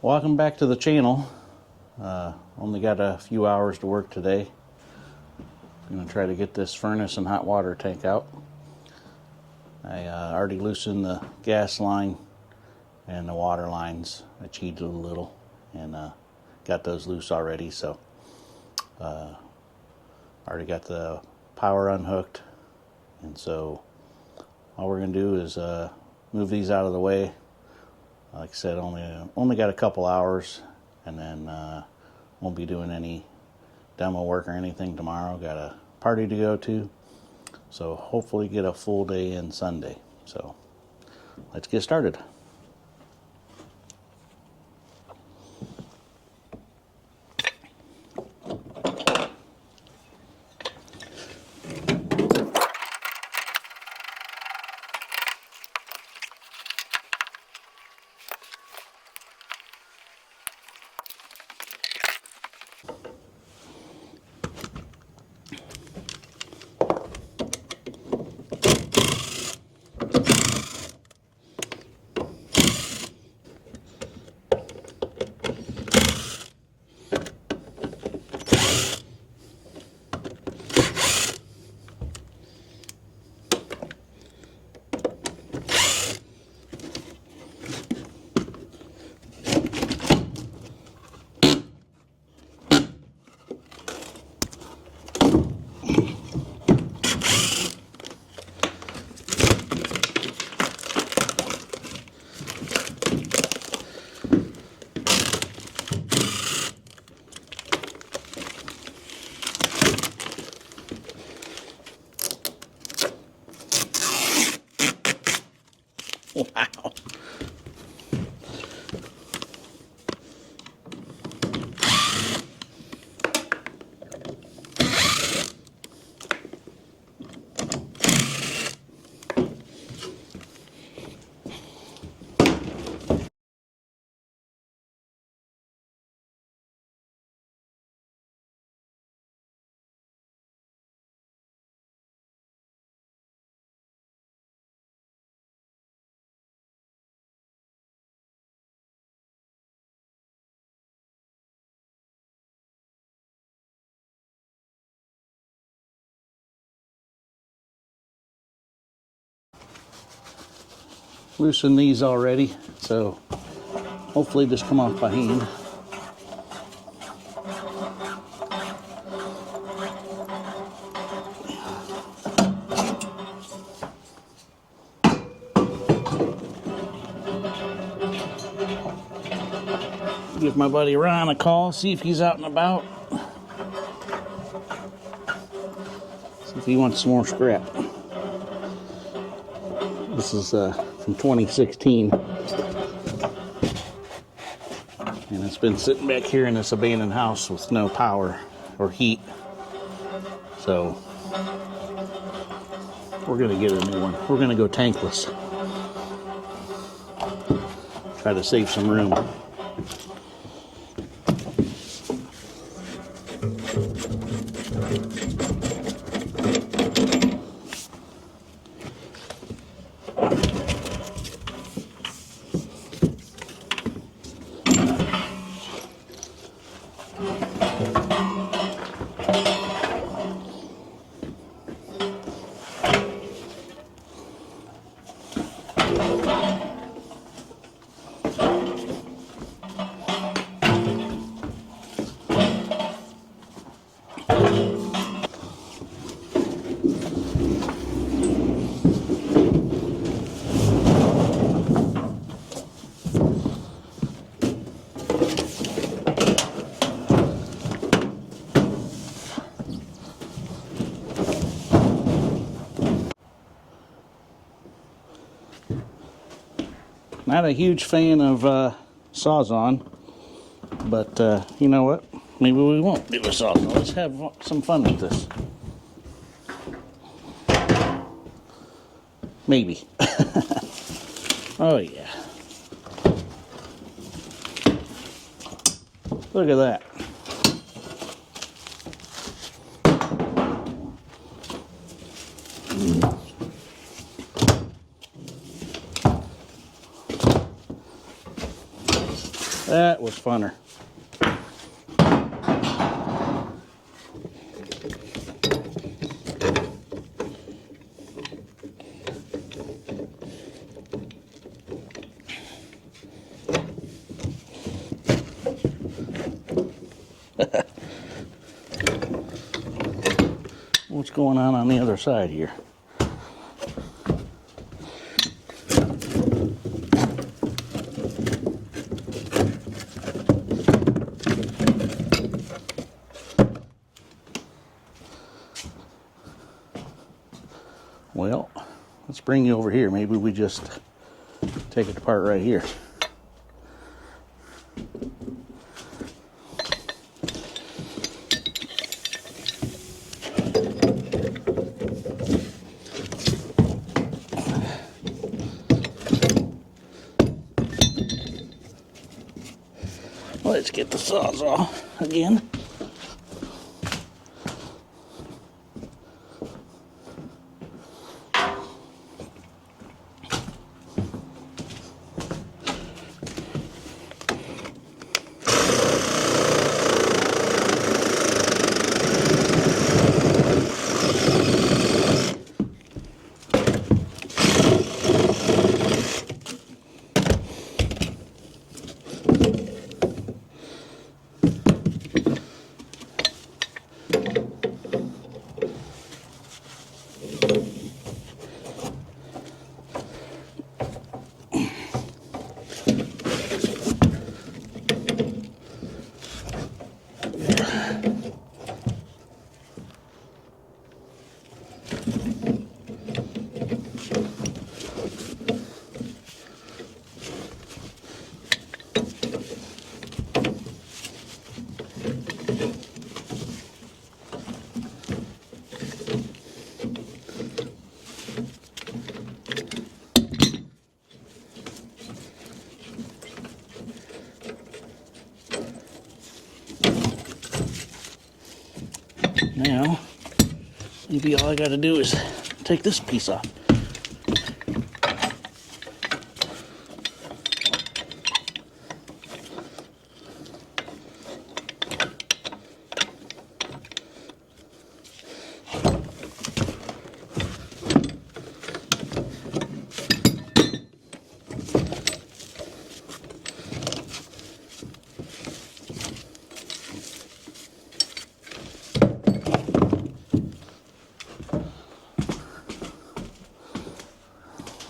Welcome back to the channel. Only got a few hours to work today. I'm going to try to get this furnace and hot water tank out. I already loosened the gas line and the water lines. I cheated a little and got those loose already, so already got the power unhooked, and so all we're going to do is move these out of the way. Like I said, only got a couple hours, and then won't be doing any demo work or anything tomorrow. Got a party to go to, so hopefully get a full day in Sunday. So let's get started. Wow. Loosened these already, so hopefully just come off by hand. Give my buddy Ryan a call, see if he's out and about. See if he wants some more scrap. This is from 2016. And it's been sitting back here in this abandoned house with no power or heat. So we're gonna get a new one. We're gonna go tankless. Try to save some room. Not a huge fan of Sawzall, but you know what? Maybe we won't do a Sawzall. Let's have some fun with this. Maybe. Oh yeah. Look at that. That was funner. What's going on the other side here? Well, let's bring you over here. Maybe we just take it apart right here. Let's get the sawzall again. Now, maybe all I got to do is take this piece off.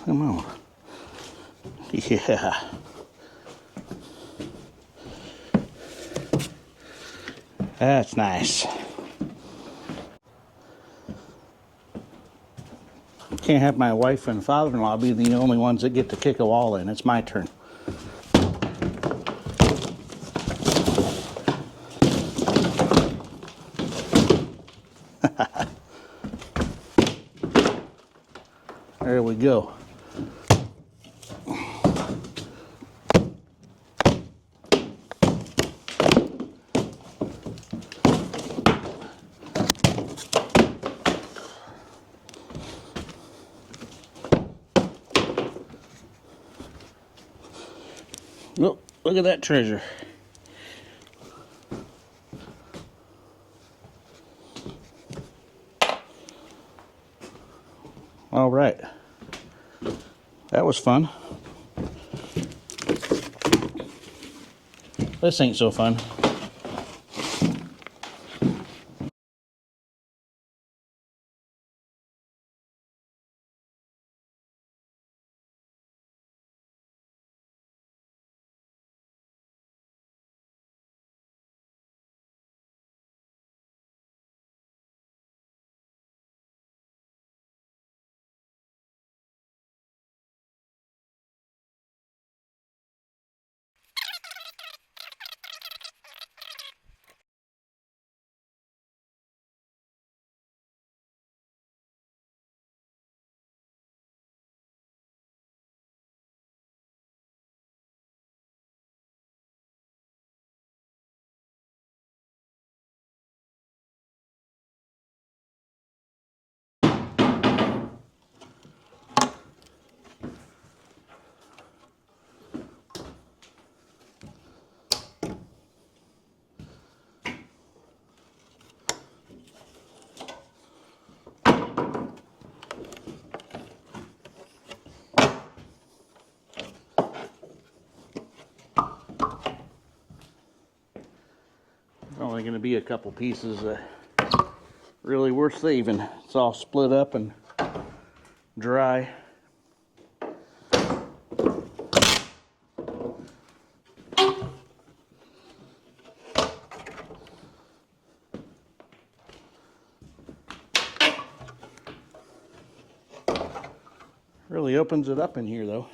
Come on. Yeah. That's nice. Can't have my wife and father-in-law be the only ones that get to kick a wall in. It's my turn. There we go. Oh, look at that treasure. All right. That was fun. This ain't so fun. only going to be a couple pieces that really worth saving. It's all split up and dry. Really opens it up in here though.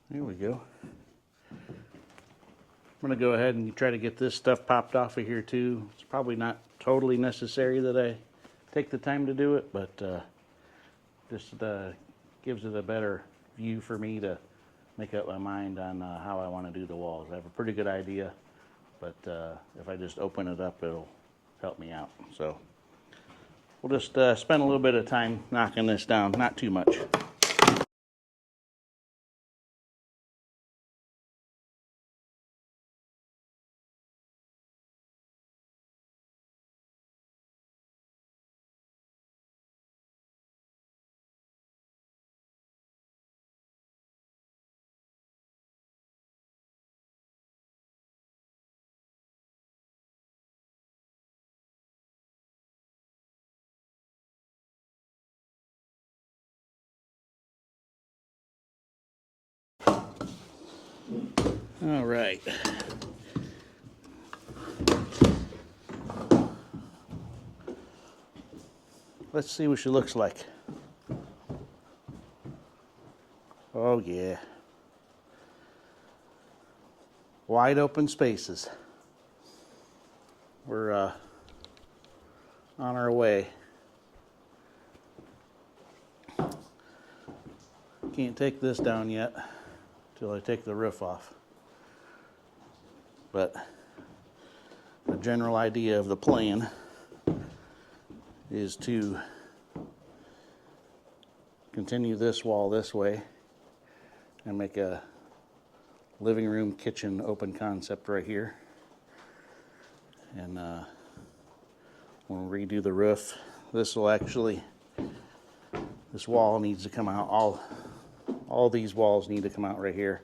There we go. I'm going to go ahead and try to get this stuff popped off of here too. It's probably not totally necessary that I take the time to do it, but just gives it a better view for me to make up my mind on how I want to do the walls. I have a pretty good idea, but if I just open it up, it'll help me out. So we'll just spend a little bit of time knocking this down, not too much. All right. Let's see what she looks like. Oh yeah. Wide open spaces. We're on our way. Can't take this down yet until I take the roof off. But the general idea of the plan is to continue this wall this way and make a living room kitchen open concept right here. And when we redo the roof, this wall needs to come out. All these walls need to come out right here.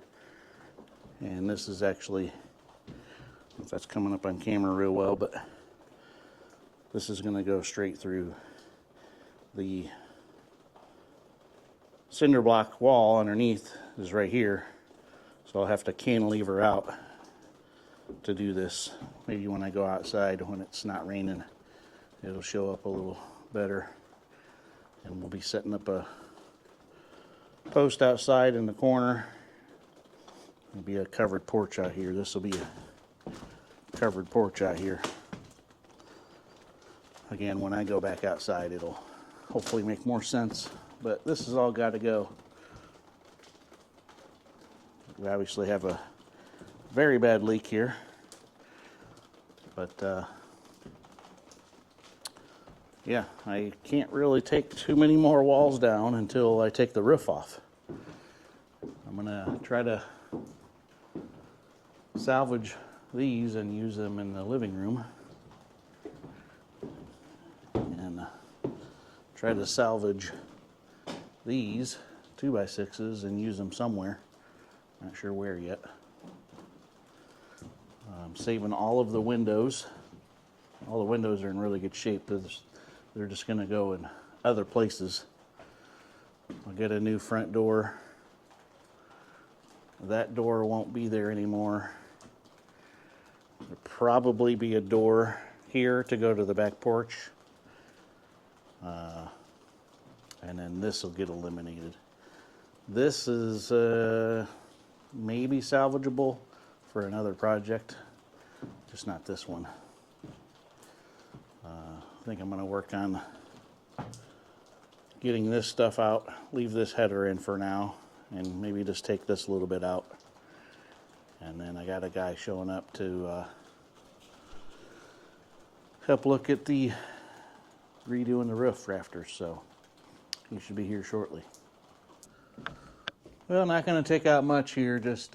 And this is actually, I don't know if that's coming up on camera real well, but this is going to go straight through the cinder block wall underneath is right here. So I'll have to cantilever out to do this. Maybe when I go outside when it's not raining, it'll show up a little better. And we'll be setting up a post outside in the corner. There'll be a covered porch out here. This will be a covered porch out here. Again, when I go back outside, it'll hopefully make more sense. But this has all got to go. We obviously have a very bad leak here. But yeah, I can't really take too many more walls down until I take the roof off. I'm gonna try to salvage these and use them in the living room. And try to salvage these 2x6s and use them somewhere. Not sure where yet. I'm saving all of the windows. All the windows are in really good shape. They're just going to go in other places. I'll get a new front door. That door won't be there anymore. There'll probably be a door here to go to the back porch. And then this will get eliminated. This is maybe salvageable for another project, just not this one. I think I'm going to work on getting this stuff out, leave this header in for now, and maybe just take this a little bit out. And then I got a guy showing up to help look at the redoing the roof rafters, so he should be here shortly. Well, not going to take out much here, just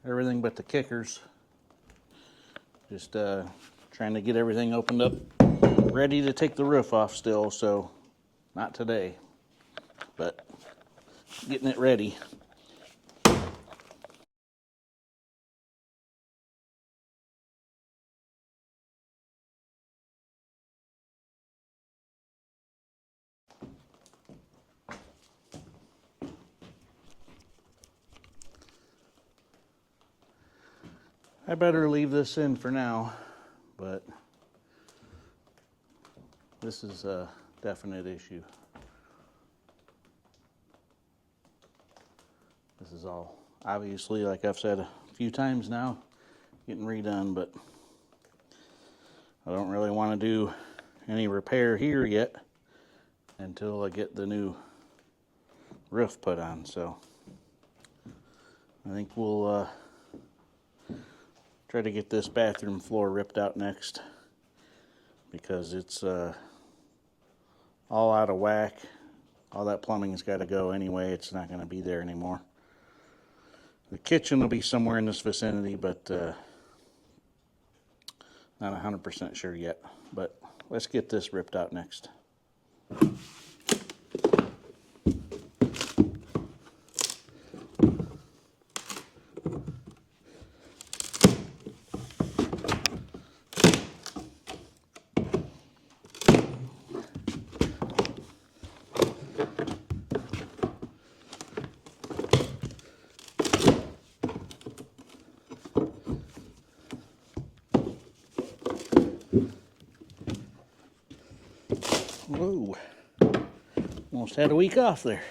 everything but the kickers. Just trying to get everything opened up, ready to take the roof off still, so not today, but getting it ready. I better leave this in for now, but this is a definite issue. This is all, obviously, like I've said a few times now, getting redone, but I don't really want to do any repair here yet until I get the new roof put on. So I think we'll try to get this bathroom floor ripped out next, because it's all out of whack. All that plumbing's got to go anyway. It's not going to be there anymore. The kitchen will be somewhere in this vicinity, but not 100% sure yet. But let's get this ripped out next. Whoa, almost had a week off there.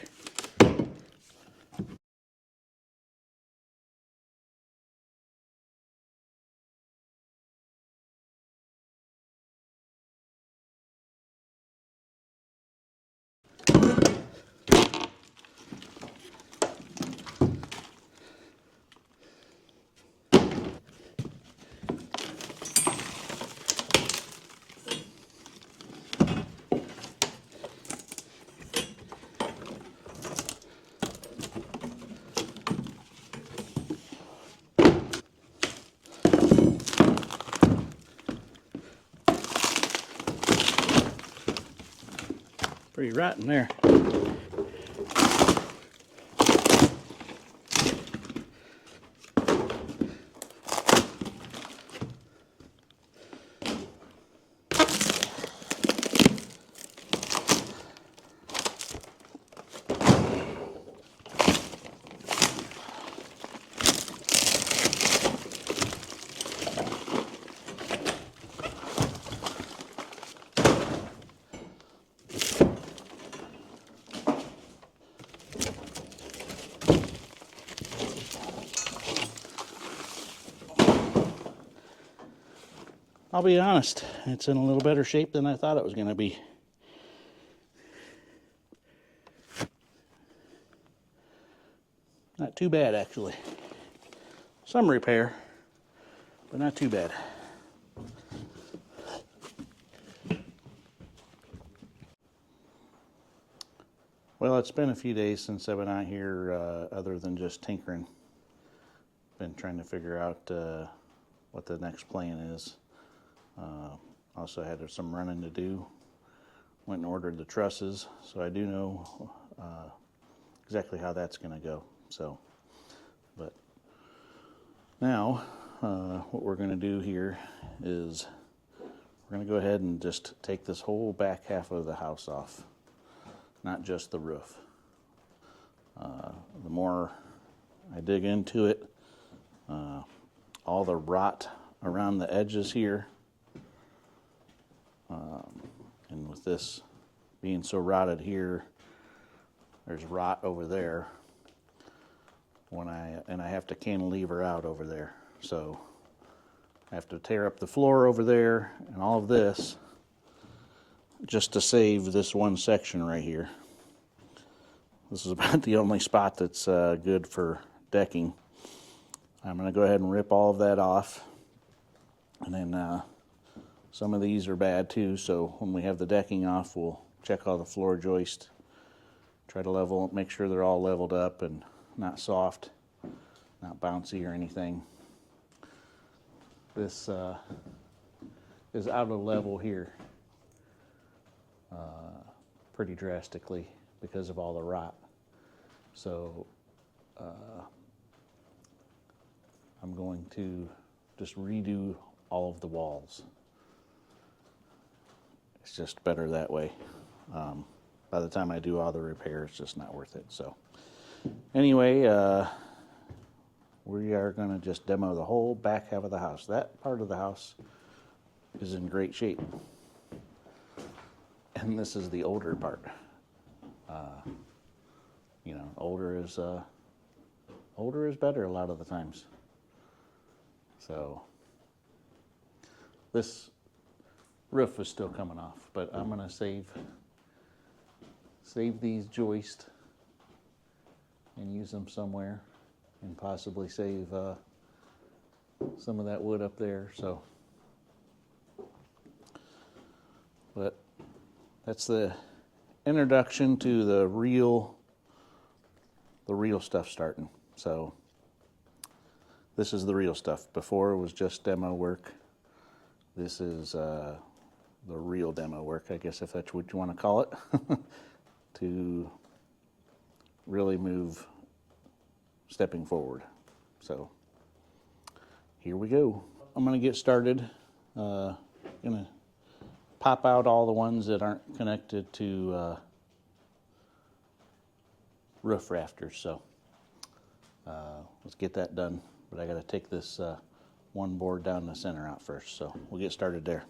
Pretty rotten there. I'll be honest, it's in a little better shape than I thought it was going to be. Not too bad, actually. Some repair, but not too bad. Well, it's been a few days since I've been out here, other than just tinkering. Been trying to figure out what the next plan is. Also had some running to do. Went and ordered the trusses, so I do know exactly how that's going to go. So, but now what we're going to do here is we're going to go ahead and just take this whole back half of the house off, not just the roof. The more I dig into it, all the rot around the edges here, and with this being so rotted here, there's rot over there. I have to cantilever out over there, so I have to tear up the floor over there and all of this just to save this one section right here. This is about the only spot that's good for decking. I'm going to go ahead and rip all of that off, and then some of these are bad too, so when we have the decking off, we'll check all the floor joist, try to make sure they're all leveled up and not soft, not bouncy or anything. this is out of level here pretty drastically because of all the rot. So I'm going to just redo all of the walls. It's just better that way. By the time I do all the repairs, it's just not worth it. So anyway, we are going to just demo the whole back half of the house. That part of the house is in great shape. And this is the older part. You know, older is better a lot of the times. So this roof is still coming off, but I'm going to save these joists and use them somewhere, and possibly save some of that wood up there. So, but that's the introduction to the real stuff starting. So this is the real stuff. Before it was just demo work. This is the real demo work, I guess, if that's what you want to call it, to really move stepping forward. So here we go. I'm going to get started. Going to pop out all the ones that aren't connected to roof rafters. So let's get that done. But I got to take this one board down the center out first. So we'll get started there.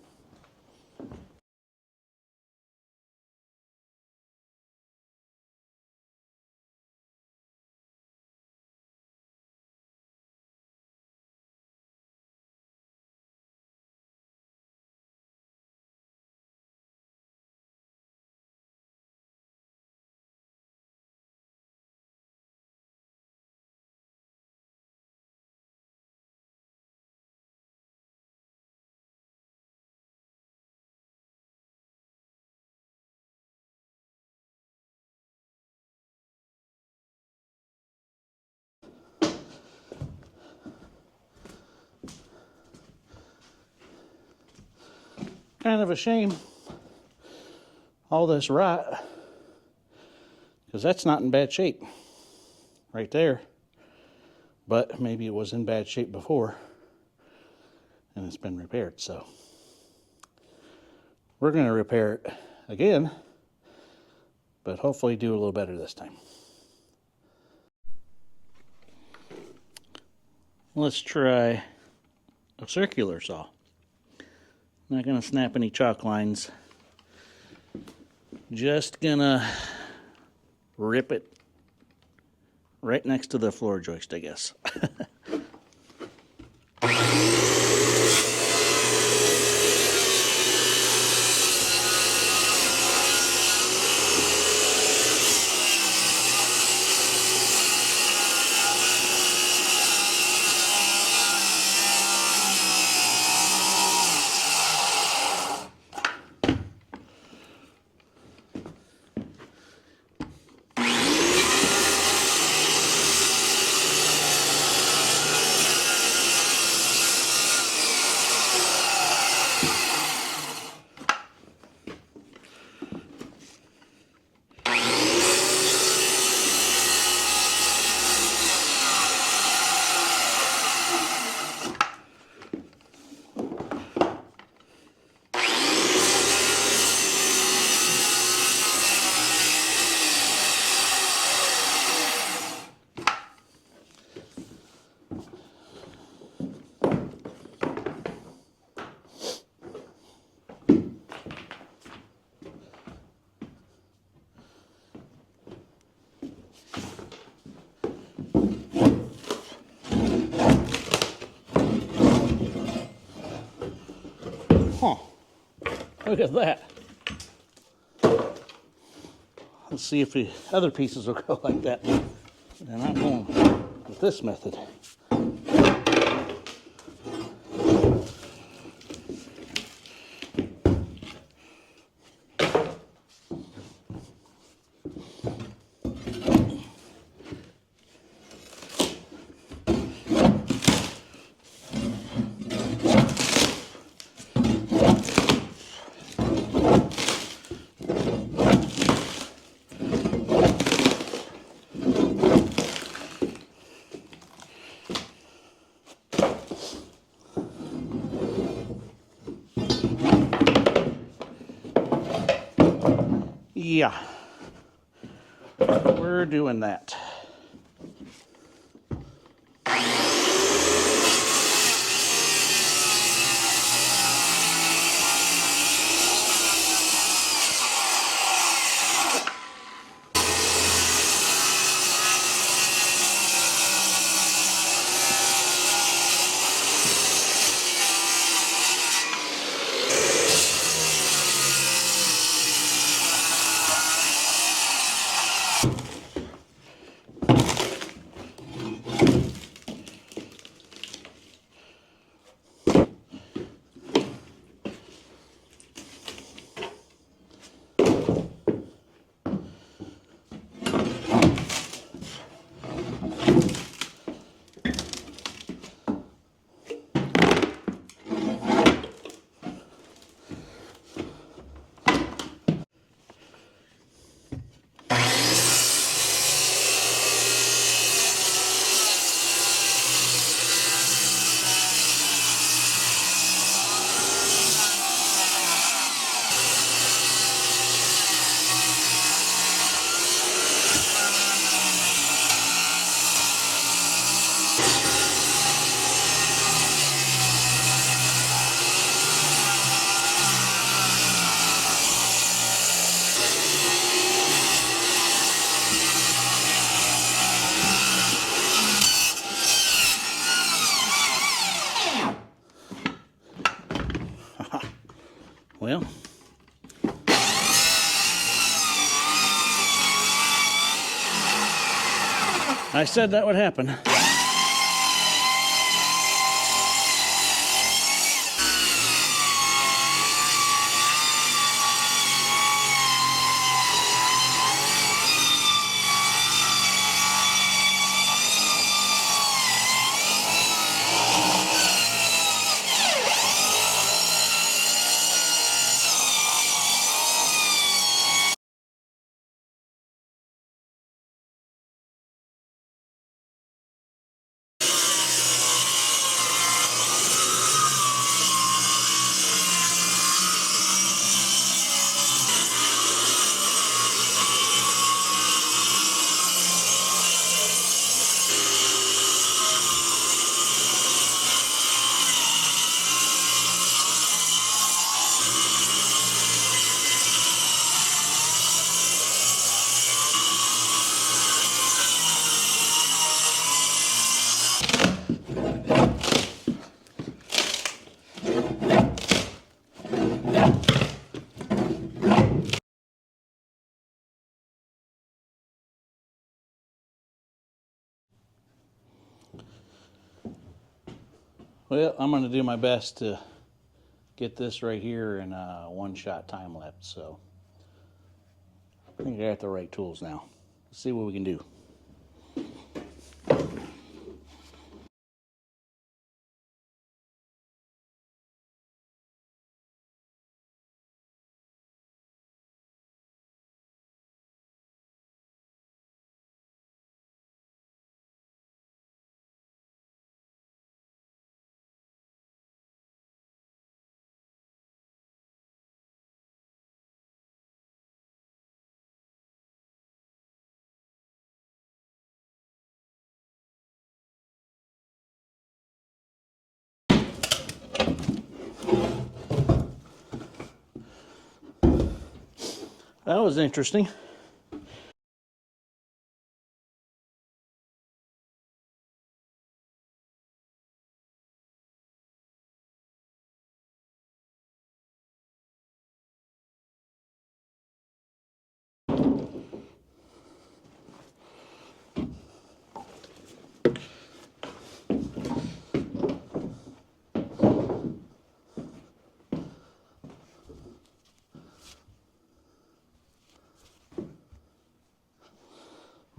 Kind of a shame, all this rot, because that's not in bad shape right there. But maybe it was in bad shape before and it's been repaired. So we're going to repair it again, but hopefully do a little better this time. Let's try a circular saw. Not going to snap any chalk lines. Just going to rip it right next to the floor joist, I guess. Huh. Look at that. Let's see if the other pieces will go like that. They're not going with this method. Yeah, we're doing that. Well, I said that would happen. Well, I'm going to do my best to get this right here in a one-shot time lapse. So I think I got the right tools now. Let's see what we can do. That was interesting.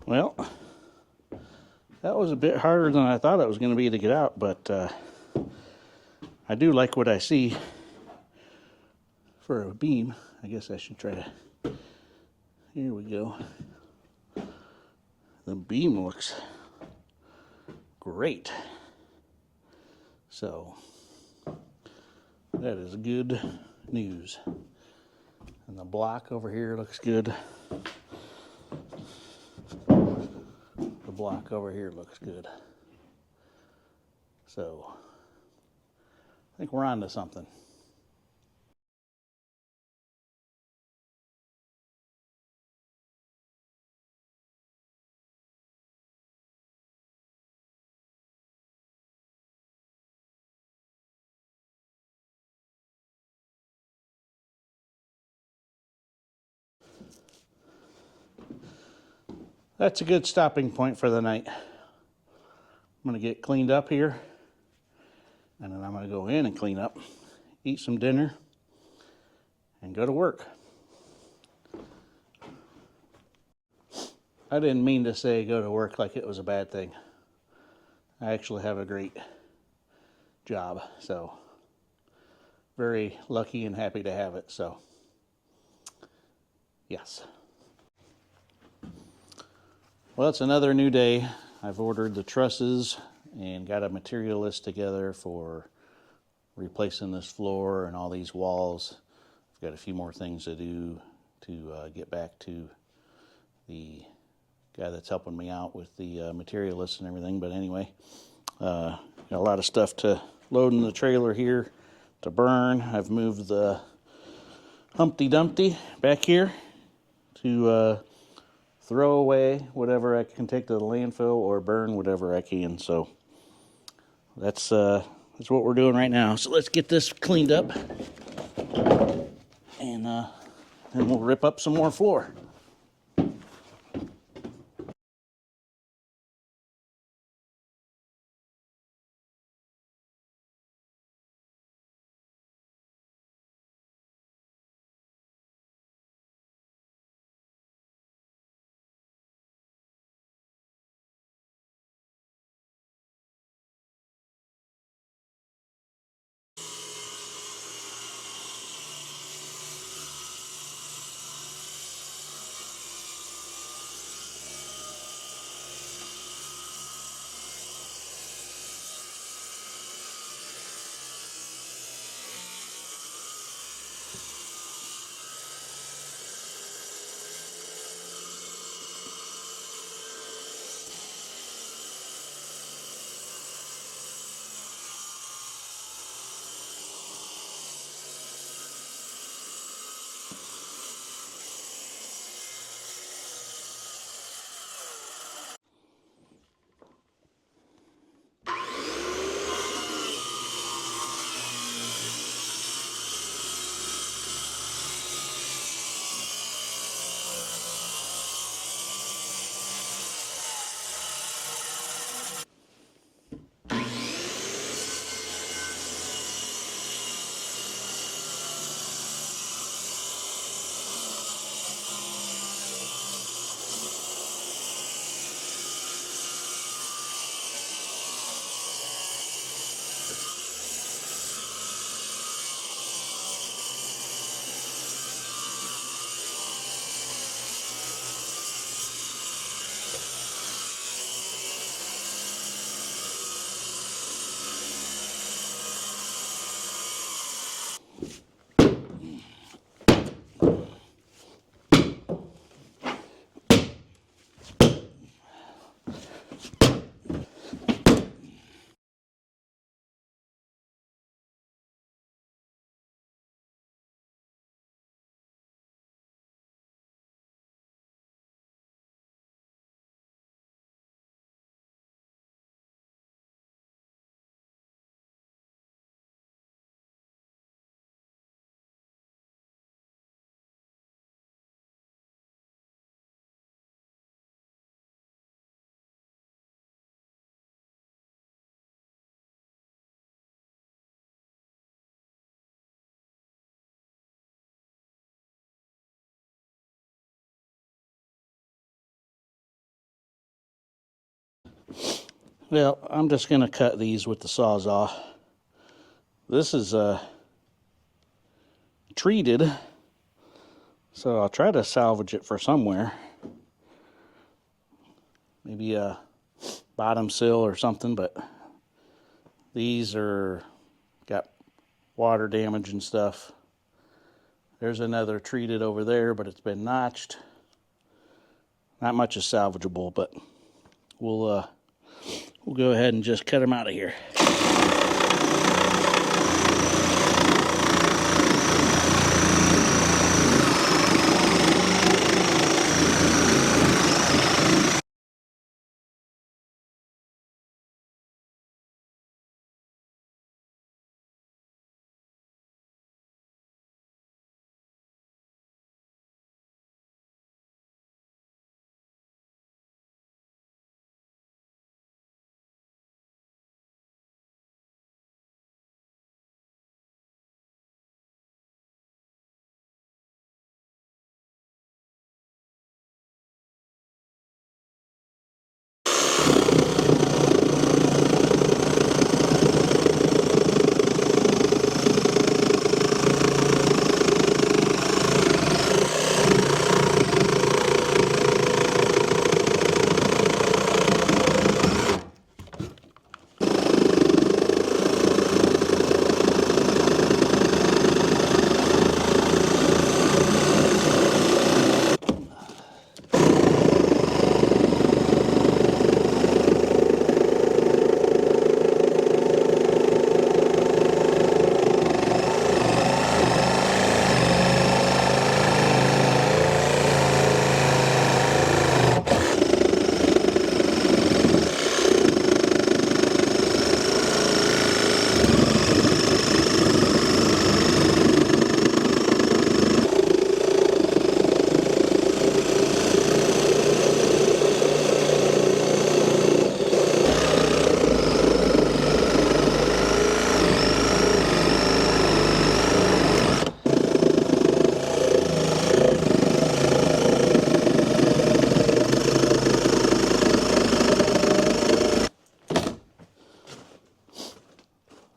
Well, that was a bit harder than I thought it was going to be to get out, but I do like what I see for a beam. I guess I should try to... Here we go. The beam looks great. So, that is good news. And the block over here looks good. The block over here looks good. So I think we're on to something. That's a good stopping point for the night. I'm going to get cleaned up here, and then I'm going to go in and clean up, eat some dinner, and go to work. I didn't mean to say go to work like it was a bad thing. I actually have a great job, so very lucky and happy to have it. So, yes. Well, it's another new day. I've ordered the trusses and got a material list together for replacing this floor and all these walls. I've got a few more things to do to get back to the guy that's helping me out with the material list and everything. But anyway, got a lot of stuff to load in the trailer here to burn. I've moved the Humpty Dumpty back here to throw away whatever I can take to the landfill or burn whatever I can. So that's what we're doing right now. So let's get this cleaned up, and then we'll rip up some more floor. Well, I'm just going to cut these with the Sawzall. This is treated, so I'll try to salvage it for somewhere. Maybe a bottom sill or something, but these are got water damage and stuff. There's another treated over there, but it's been notched. Not much is salvageable, but we'll go ahead and just cut them out of here.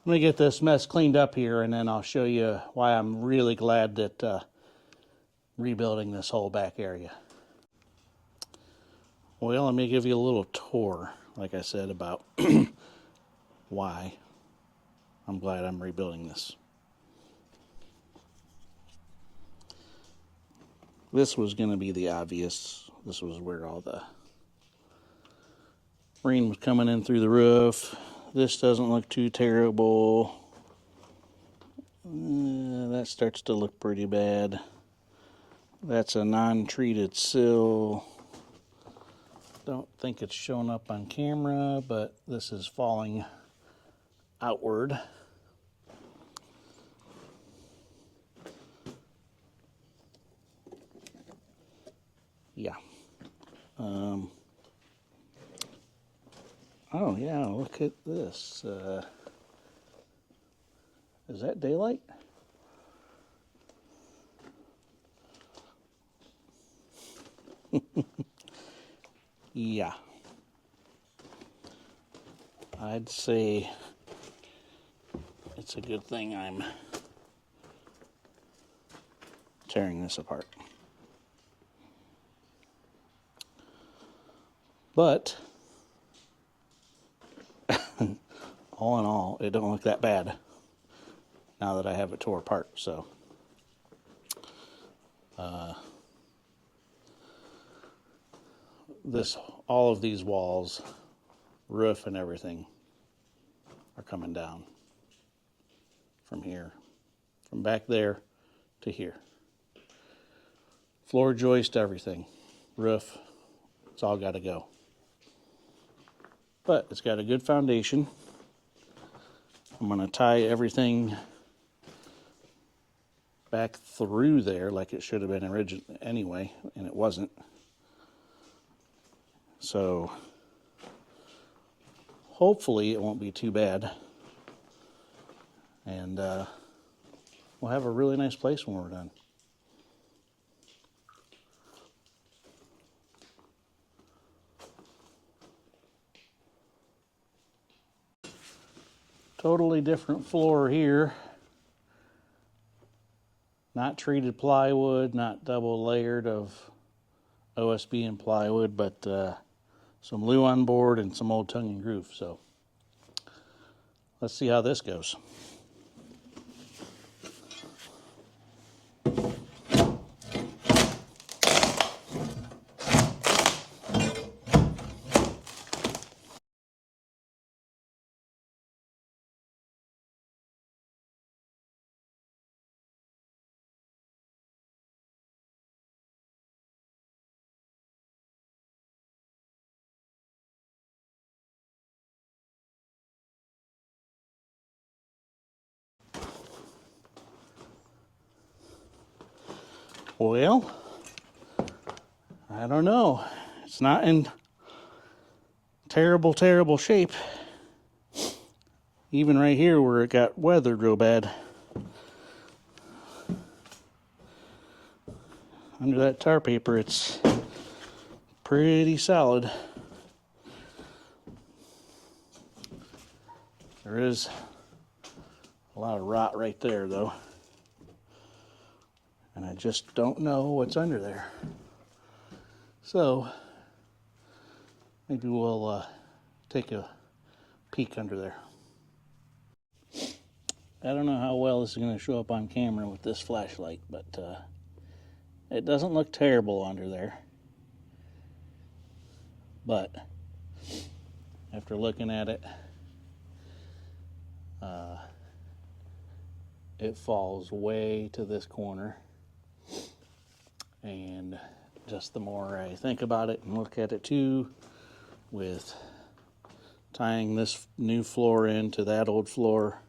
Let me get this mess cleaned up here, and then I'll show you why I'm really glad that rebuilding this whole back area. Well, let me give you a little tour, like I said, about why I'm glad I'm rebuilding this. This was going to be the obvious. This was where all the rain was coming in through the roof. This doesn't look too terrible. That starts to look pretty bad. That's a non-treated sill. Don't think it's showing up on camera, but this is falling outward. Yeah. Oh yeah, look at this. Is that daylight? Yeah. I'd say it's a good thing I'm tearing this apart. But all in all, it don't look that bad now that I have it tore apart. So all of these walls, roof and everything are coming down from here, from back there to here. Floor joist, everything, roof, it's all got to go. But it's got a good foundation. I'm going to tie everything back through there like it should have been originally anyway, and it wasn't. So hopefully it won't be too bad. And we'll have a really nice place when we're done. Totally different floor here. Not treated plywood, not double layered of OSB and plywood, but some Luan board and some old tongue and groove. So let's see how this goes. Well, I don't know. It's not in terrible, terrible shape. Even right here where it got weathered real bad. Under that tar paper, it's pretty solid. There is a lot of rot right there, though. And I just don't know what's under there. So, maybe we'll take a peek under there. I don't know how well this is going to show up on camera with this flashlight, but it doesn't look terrible under there. But after looking at it, it falls way to this corner. And just the more I think about it and look at it too, with tying this new floor into that old floor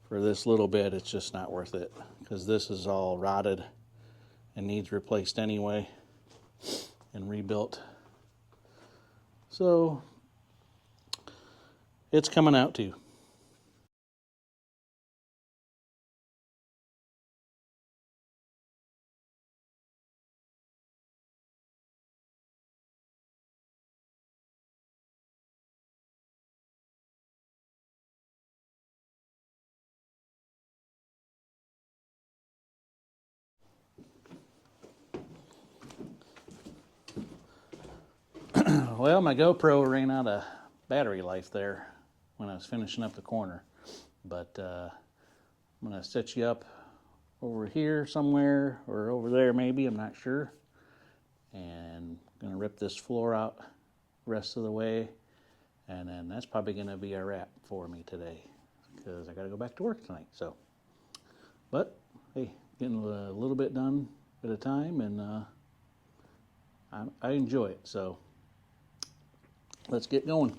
for this little bit, it's just not worth it, because this is all rotted and needs replaced anyway and rebuilt. So it's coming out too. Well, my GoPro ran out of battery life there when I was finishing up the corner. But I'm going to set you up over here somewhere, or over there maybe, I'm not sure. And I'm going to rip this floor out the rest of the way. And then that's probably going to be a wrap for me today, because I got to go back to work tonight. So, but hey, getting a little bit done at a time, and I enjoy it. So let's get going.